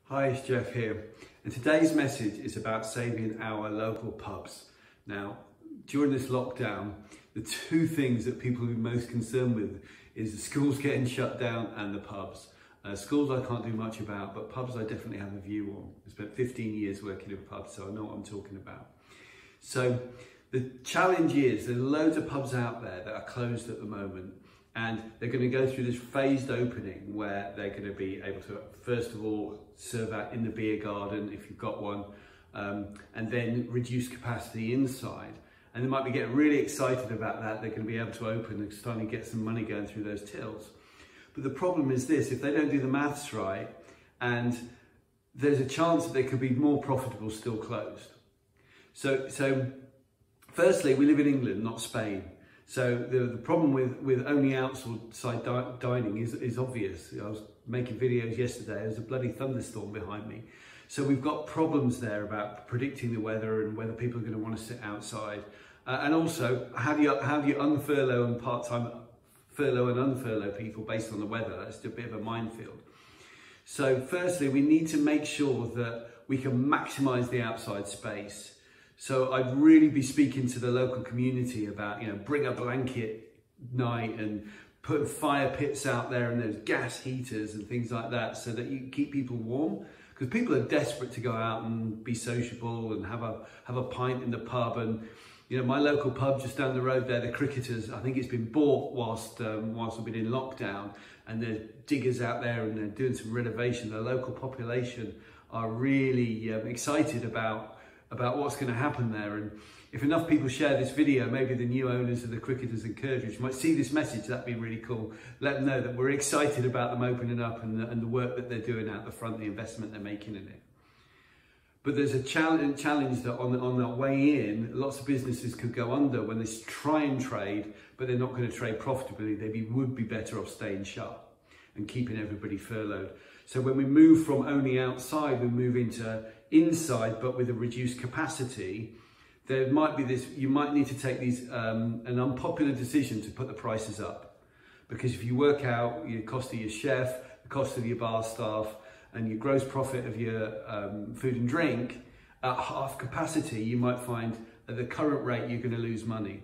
Hi, it's Jeff here, and today's message is about saving our local pubs. Now, during this lockdown, the two things that people are most concerned with is the schools getting shut down and the pubs. Schools I can't do much about, but pubs I definitely have a view on. I spent 15 years working in pubs, so I know what I'm talking about. So the challenge is there's loads of pubs out there that are closed at the moment, and they're going to go through this phased opening where they're going to be able to, first of all, serve out in the beer garden if you've got one, and then reduce capacity inside. And they might be getting really excited about that. They're going to be able to open and starting to get some money going through those tills. But the problem is this: if they don't do the maths right, and there's a chance that they could be more profitable still closed. So firstly, we live in England, not Spain. So the problem with only outside dining is obvious. I was making videos yesterday, there's a bloody thunderstorm behind me. So we've got problems there about predicting the weather and whether people are going to want to sit outside. And also, how do you unfurlough and part-time furlough and unfurlough people based on the weather? That's a bit of a minefield. So firstly, we need to make sure that we can maximise the outside space. So I'd really be speaking to the local community about, bring a blanket night and put fire pits out there, and there's gas heaters and things like that, so that you keep people warm. Because people are desperate to go out and be sociable and have a pint in the pub. And my local pub just down the road there, the Cricketers, I think it's been bought whilst we've been in lockdown, and there's diggers out there and they're doing some renovation. The local population are really excited about what's going to happen there. And if enough people share this video, maybe the new owners of the Cricketers and Curtridge might see this message. That'd be really cool. Let them know that we're excited about them opening up and the work that they're doing out the front, the investment they're making in it. But there's a challenge that on that way in, lots of businesses could go under when they try and trade, but they're not going to trade profitably. They would be better off staying shut and keeping everybody furloughed. So when we move from only outside, we move into inside, but with a reduced capacity. There might be this, you might need to take an unpopular decision to put the prices up. Because if you work out your cost of your chef, the cost of your bar staff, and your gross profit of your food and drink, at half capacity, you might find at the current rate you're going to lose money.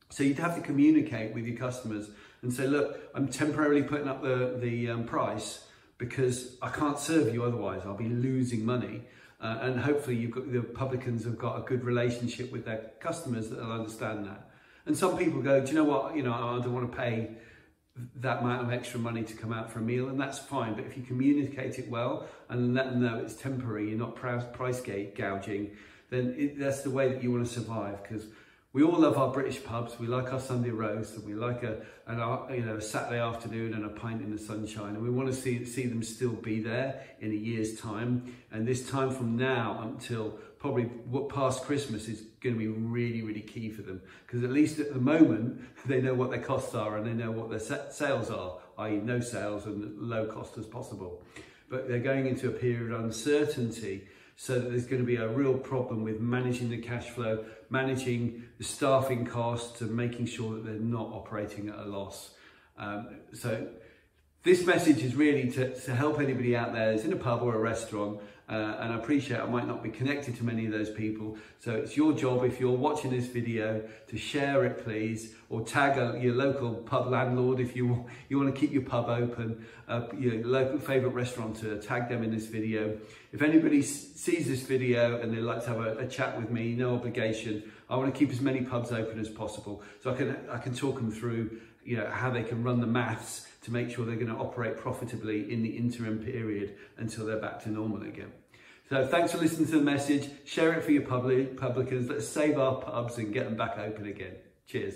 So you'd have to communicate with your customers and say, look, I'm temporarily putting up the price because I can't serve you otherwise. I'll be losing money. And hopefully the publicans have got a good relationship with their customers that will understand that. And some people go, do you know what, I don't want to pay that amount of extra money to come out for a meal, and that's fine. But if you communicate it well and let them know it's temporary, you're not price gouging, then that's the way that you want to survive. Because we all love our British pubs. We like our Sunday roast, and we like a Saturday afternoon and a pint in the sunshine. And we want to see them still be there in a year's time. And this time from now until probably past Christmas is going to be really, really key for them. Because at least at the moment, they know what their costs are and they know what their sales are, i.e. no sales and low cost as possible. But they're going into a period of uncertainty, so that there's going to be a real problem with managing the cash flow, managing the staffing costs, and making sure that they're not operating at a loss. So this message is really to help anybody out there who's in a pub or a restaurant, and I appreciate I might not be connected to many of those people. So it's your job, if you're watching this video, to share it please, or tag your local pub landlord if you want to keep your pub open, your local favourite restaurateur, tag them in this video. If anybody sees this video and they'd like to have a chat with me, no obligation. I want to keep as many pubs open as possible, so I can talk them through how they can run the maths to make sure they're going to operate profitably in the interim period until they're back to normal again. So thanks for listening to the message. Share it for your publicans. Let's save our pubs and get them back open again. Cheers.